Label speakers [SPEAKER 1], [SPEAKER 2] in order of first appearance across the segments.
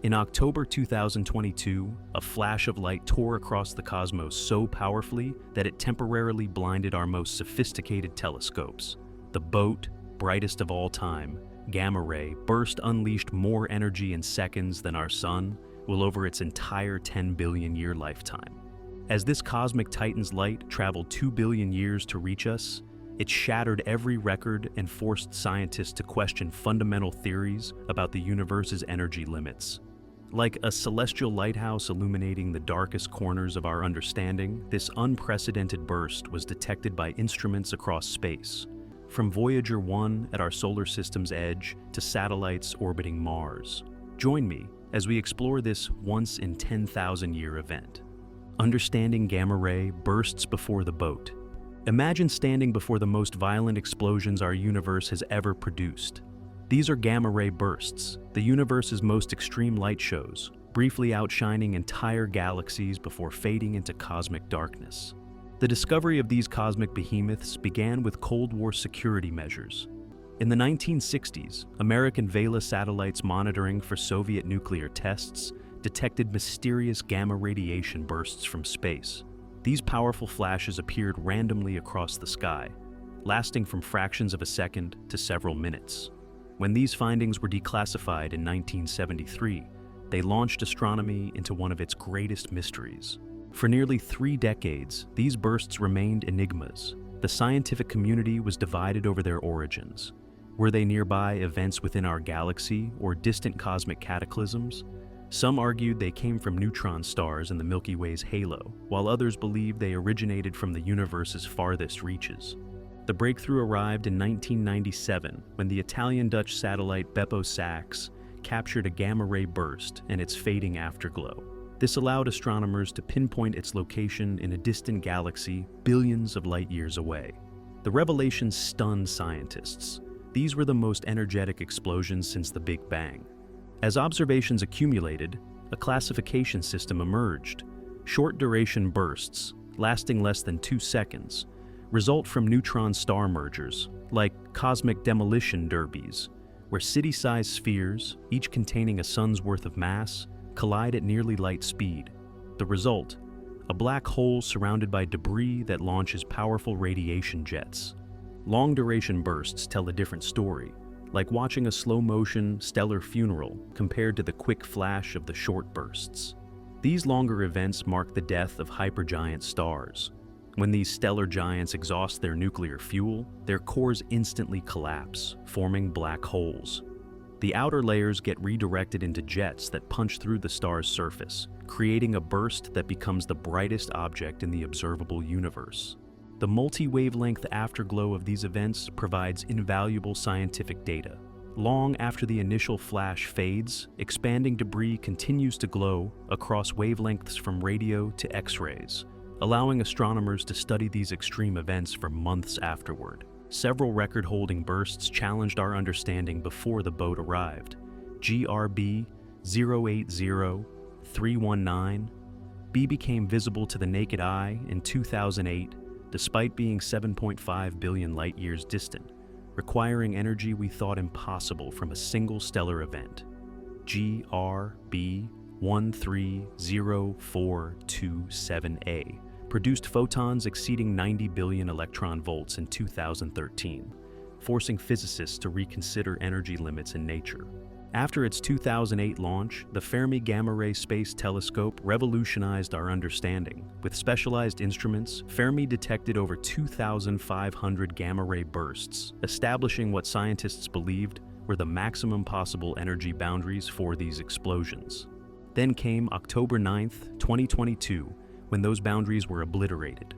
[SPEAKER 1] In October 2022, a flash of light tore across the cosmos so powerfully that it temporarily blinded our most sophisticated telescopes. The B.O.A.T, brightest of all time, gamma ray burst unleashed more energy in seconds than our sun will over its entire 10 billion year lifetime. As this cosmic titan's light traveled 2 billion years to reach us, it shattered every record and forced scientists to question fundamental theories about the universe's energy limits. Like a celestial lighthouse illuminating the darkest corners of our understanding, this unprecedented burst was detected by instruments across space, from Voyager 1 at our solar system's edge to satellites orbiting Mars. Join me as we explore this once-in-10,000-year event. Understanding gamma ray bursts before the B.O.A.T. Imagine standing before the most violent explosions our universe has ever produced. These are gamma ray bursts, the universe's most extreme light shows, briefly outshining entire galaxies before fading into cosmic darkness. The discovery of these cosmic behemoths began with Cold War security measures. In the 1960s, American Vela satellites monitoring for Soviet nuclear tests detected mysterious gamma radiation bursts from space. These powerful flashes appeared randomly across the sky, lasting from fractions of a second to several minutes. When these findings were declassified in 1973, they launched astronomy into one of its greatest mysteries. For nearly 3 decades, these bursts remained enigmas. The scientific community was divided over their origins. Were they nearby events within our galaxy or distant cosmic cataclysms? Some argued they came from neutron stars in the Milky Way's halo, while others believed they originated from the universe's farthest reaches. The breakthrough arrived in 1997 when the Italian-Dutch satellite B.O.A.T captured a gamma-ray burst and its fading afterglow. This allowed astronomers to pinpoint its location in a distant galaxy billions of light-years away. The revelation stunned scientists. These were the most energetic explosions since the Big Bang. As observations accumulated, a classification system emerged. Short-duration bursts, lasting less than 2 seconds, result from neutron star mergers, like cosmic demolition derbies, where city-sized spheres, each containing a sun's worth of mass, collide at nearly light speed. The result, a black hole surrounded by debris that launches powerful radiation jets. Long-duration bursts tell a different story, like watching a slow-motion stellar funeral compared to the quick flash of the short bursts. These longer events mark the death of hypergiant stars. When these stellar giants exhaust their nuclear fuel, their cores instantly collapse, forming black holes. The outer layers get redirected into jets that punch through the star's surface, creating a burst that becomes the brightest object in the observable universe. The multi-wavelength afterglow of these events provides invaluable scientific data. Long after the initial flash fades, expanding debris continues to glow across wavelengths from radio to X-rays, allowing astronomers to study these extreme events for months afterward. Several record-holding bursts challenged our understanding before the B.O.A.T arrived. GRB 080319. B became visible to the naked eye in 2008, despite being 7.5 billion light-years distant, requiring energy we thought impossible from a single stellar event. GRB 130427A produced photons exceeding 90 billion electron volts in 2013, forcing physicists to reconsider energy limits in nature. After its 2008 launch, the Fermi Gamma Ray Space Telescope revolutionized our understanding. With specialized instruments, Fermi detected over 2,500 gamma ray bursts, establishing what scientists believed were the maximum possible energy boundaries for these explosions. Then came October 9, 2022, when those boundaries were obliterated.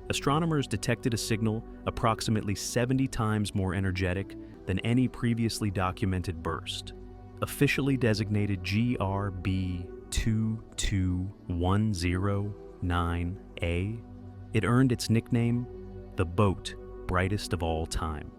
[SPEAKER 1] Astronomers detected a signal approximately 70 times more energetic than any previously documented burst. Officially designated GRB 22109A, it earned its nickname, the B.O.A.T, brightest of all time.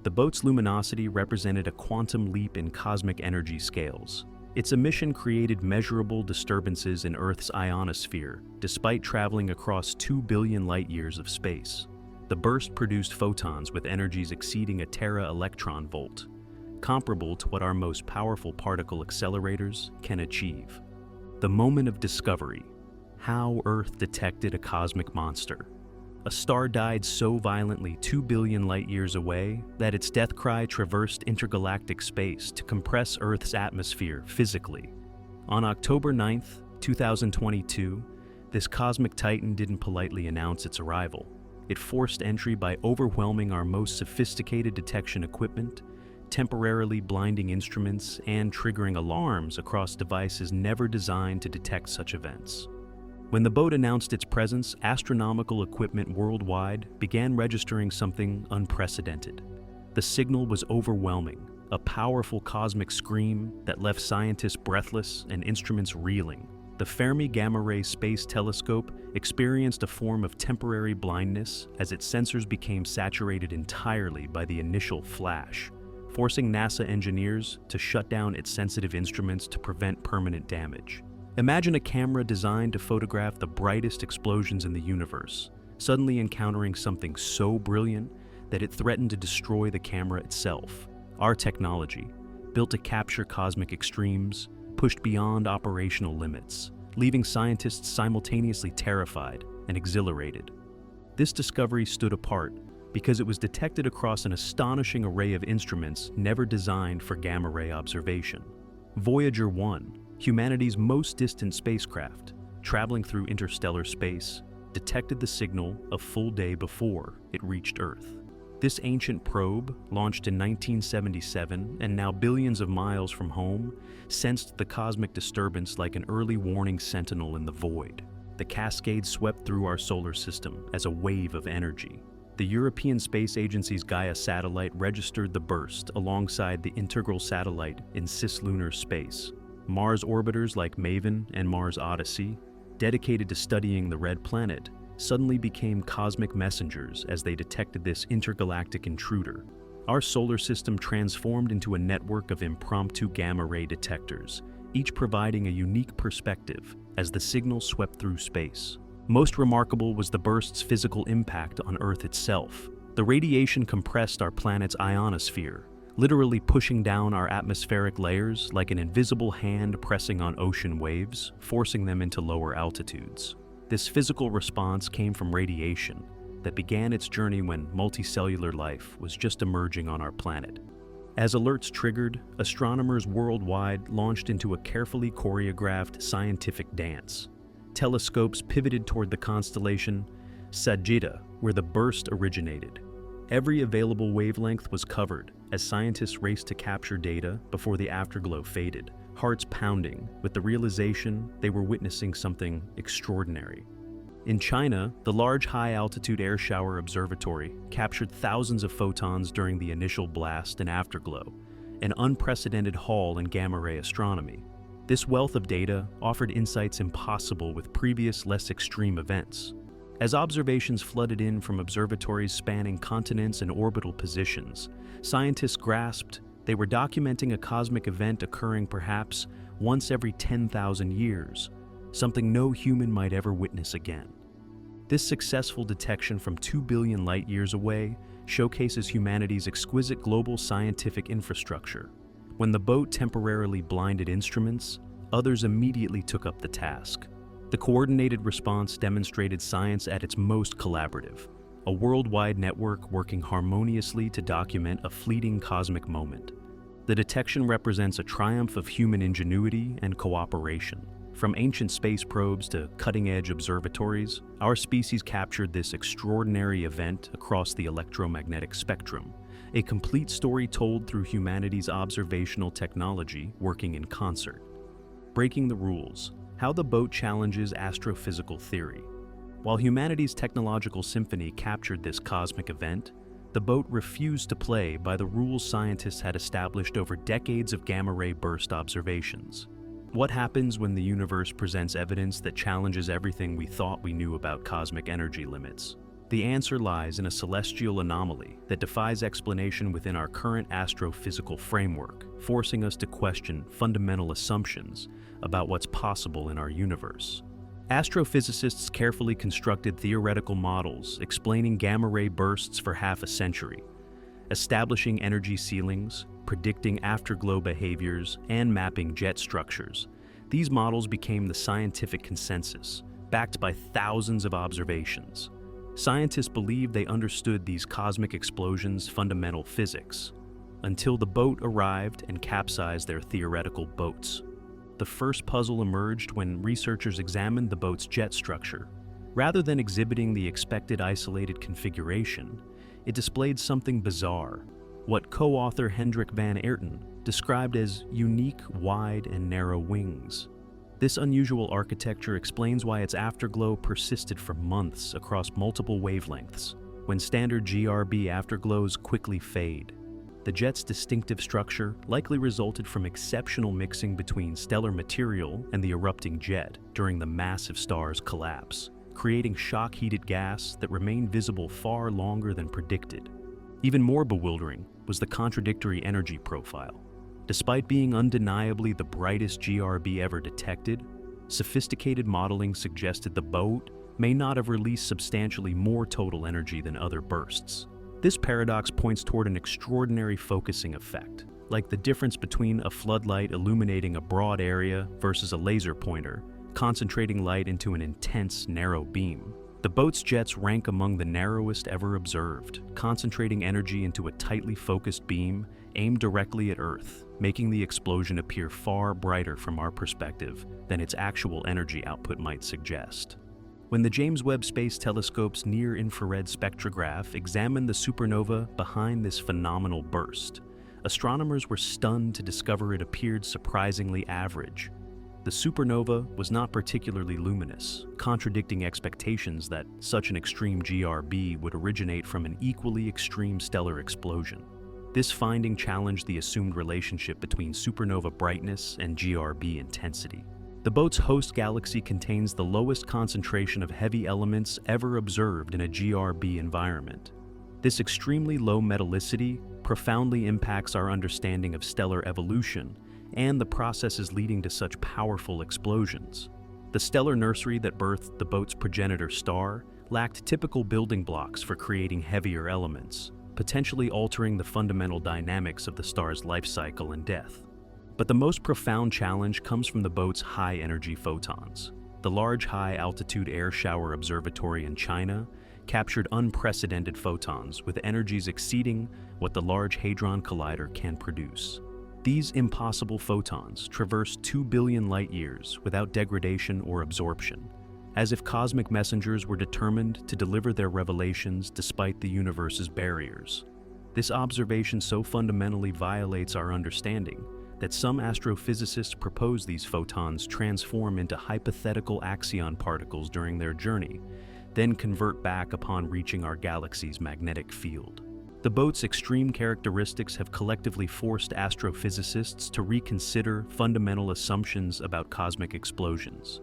[SPEAKER 1] The B.O.A.T's luminosity represented a quantum leap in cosmic energy scales. Its emission created measurable disturbances in Earth's ionosphere, despite traveling across 2 billion light-years of space. The burst produced photons with energies exceeding a tera-electron volt. comparable to what our most powerful particle accelerators can achieve. The moment of discovery: how Earth detected a cosmic monster. A star died so violently 2 billion light-years away that its death cry traversed intergalactic space to compress Earth's atmosphere physically. On October 9, 2022, this cosmic titan didn't politely announce its arrival. It forced entry by overwhelming our most sophisticated detection equipment, temporarily blinding instruments, and triggering alarms across devices never designed to detect such events. When the B.O.A.T announced its presence, astronomical equipment worldwide began registering something unprecedented. The signal was overwhelming, a powerful cosmic scream that left scientists breathless and instruments reeling. The Fermi Gamma Ray Space Telescope experienced a form of temporary blindness as its sensors became saturated entirely by the initial flash, forcing NASA engineers to shut down its sensitive instruments to prevent permanent damage. Imagine a camera designed to photograph the brightest explosions in the universe, suddenly encountering something so brilliant that it threatened to destroy the camera itself. Our technology, built to capture cosmic extremes, pushed beyond operational limits, leaving scientists simultaneously terrified and exhilarated. This discovery stood apart because it was detected across an astonishing array of instruments never designed for gamma-ray observation. Voyager 1, humanity's most distant spacecraft, traveling through interstellar space, detected the signal a full day before it reached Earth. This ancient probe, launched in 1977 and now billions of miles from home, sensed the cosmic disturbance like an early warning sentinel in the void. The cascade swept through our solar system as a wave of energy. The European Space Agency's Gaia satellite registered the burst alongside the integral satellite in cislunar space. Mars orbiters like MAVEN and Mars Odyssey, dedicated to studying the red planet, suddenly became cosmic messengers as they detected this intergalactic intruder. Our solar system transformed into a network of impromptu gamma-ray detectors, each providing a unique perspective as the signal swept through space. Most remarkable was the burst's physical impact on Earth itself. The radiation compressed our planet's ionosphere, literally pushing down our atmospheric layers like an invisible hand pressing on ocean waves, forcing them into lower altitudes. This physical response came from radiation that began its journey when multicellular life was just emerging on our planet. As alerts triggered, astronomers worldwide launched into a carefully choreographed scientific dance. Telescopes pivoted toward the constellation Sagitta, where the burst originated. Every available wavelength was covered as scientists raced to capture data before the afterglow faded, hearts pounding with the realization they were witnessing something extraordinary. In China, the Large High-Altitude Air Shower Observatory captured thousands of photons during the initial blast and afterglow, an unprecedented haul in gamma-ray astronomy. This wealth of data offered insights impossible with previous, less extreme events. As observations flooded in from observatories spanning continents and orbital positions, scientists grasped they were documenting a cosmic event occurring perhaps once every 10,000 years, something no human might ever witness again. This successful detection from 2 billion light-years away showcases humanity's exquisite global scientific infrastructure. When the B.O.A.T temporarily blinded instruments, others immediately took up the task. The coordinated response demonstrated science at its most collaborative, a worldwide network working harmoniously to document a fleeting cosmic moment. The detection represents a triumph of human ingenuity and cooperation. From ancient space probes to cutting-edge observatories, our species captured this extraordinary event across the electromagnetic spectrum, a complete story told through humanity's observational technology working in concert. Breaking the rules: how the B.O.A.T challenges astrophysical theory. While humanity's technological symphony captured this cosmic event, the B.O.A.T refused to play by the rules scientists had established over decades of gamma-ray burst observations. What happens when the universe presents evidence that challenges everything we thought we knew about cosmic energy limits? The answer lies in a celestial anomaly that defies explanation within our current astrophysical framework, forcing us to question fundamental assumptions about what's possible in our universe. Astrophysicists carefully constructed theoretical models explaining gamma-ray bursts for half a century, establishing energy ceilings, predicting afterglow behaviors and mapping jet structures. These models became the scientific consensus, backed by thousands of observations. Scientists believed they understood these cosmic explosions' fundamental physics, until the boat arrived and capsized their theoretical boats. The first puzzle emerged when researchers examined the boat's jet structure. Rather than exhibiting the expected isolated configuration, it displayed something bizarre, what co-author Hendrik van Aerten described as unique, wide, and narrow wings. This unusual architecture explains why its afterglow persisted for months across multiple wavelengths, when standard GRB afterglows quickly fade. The jet's distinctive structure likely resulted from exceptional mixing between stellar material and the erupting jet during the massive star's collapse, creating shock-heated gas that remained visible far longer than predicted. Even more bewildering was the contradictory energy profile. Despite being undeniably the brightest GRB ever detected, sophisticated modeling suggested the boat may not have released substantially more total energy than other bursts. This paradox points toward an extraordinary focusing effect, like the difference between a floodlight illuminating a broad area versus a laser pointer, concentrating light into an intense, narrow beam. The boat's jets rank among the narrowest ever observed, concentrating energy into a tightly focused beam aimed directly at Earth, making the explosion appear far brighter from our perspective than its actual energy output might suggest. When the James Webb Space Telescope's near-infrared spectrograph examined the supernova behind this phenomenal burst, astronomers were stunned to discover it appeared surprisingly average. The supernova was not particularly luminous, contradicting expectations that such an extreme GRB would originate from an equally extreme stellar explosion. This finding challenged the assumed relationship between supernova brightness and GRB intensity. The boat's host galaxy contains the lowest concentration of heavy elements ever observed in a GRB environment. This extremely low metallicity profoundly impacts our understanding of stellar evolution and the processes leading to such powerful explosions. The stellar nursery that birthed the boat's progenitor star lacked typical building blocks for creating heavier elements, potentially altering the fundamental dynamics of the star's life cycle and death. But the most profound challenge comes from the boat's high-energy photons. The Large High-Altitude Air Shower Observatory in China captured unprecedented photons with energies exceeding what the Large Hadron Collider can produce. These impossible photons traverse 2 billion light-years without degradation or absorption, as if cosmic messengers were determined to deliver their revelations despite the universe's barriers. This observation so fundamentally violates our understanding that some astrophysicists propose these photons transform into hypothetical axion particles during their journey, then convert back upon reaching our galaxy's magnetic field. The boat's extreme characteristics have collectively forced astrophysicists to reconsider fundamental assumptions about cosmic explosions.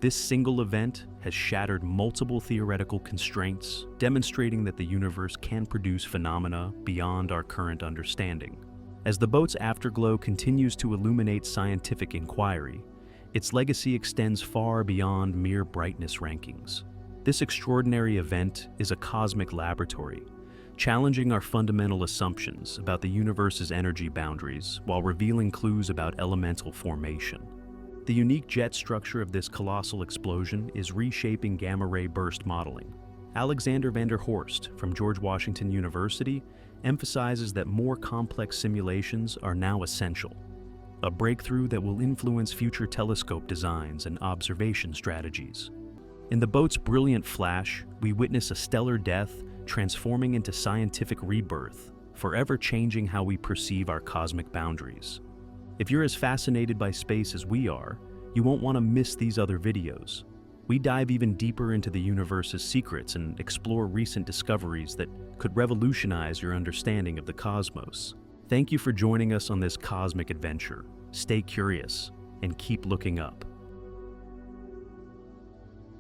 [SPEAKER 1] This single event has shattered multiple theoretical constraints, demonstrating that the universe can produce phenomena beyond our current understanding. As the boat's afterglow continues to illuminate scientific inquiry, its legacy extends far beyond mere brightness rankings. This extraordinary event is a cosmic laboratory, challenging our fundamental assumptions about the universe's energy boundaries while revealing clues about elemental formation. The unique jet structure of this colossal explosion is reshaping gamma-ray burst modeling. Alexander van der Horst from George Washington University emphasizes that more complex simulations are now essential, a breakthrough that will influence future telescope designs and observation strategies. In the boat's brilliant flash, we witness a stellar death transforming into scientific rebirth, forever changing how we perceive our cosmic boundaries. If you're as fascinated by space as we are, you won't want to miss these other videos. We dive even deeper into the universe's secrets and explore recent discoveries that could revolutionize your understanding of the cosmos. Thank you for joining us on this cosmic adventure. Stay curious and keep looking up.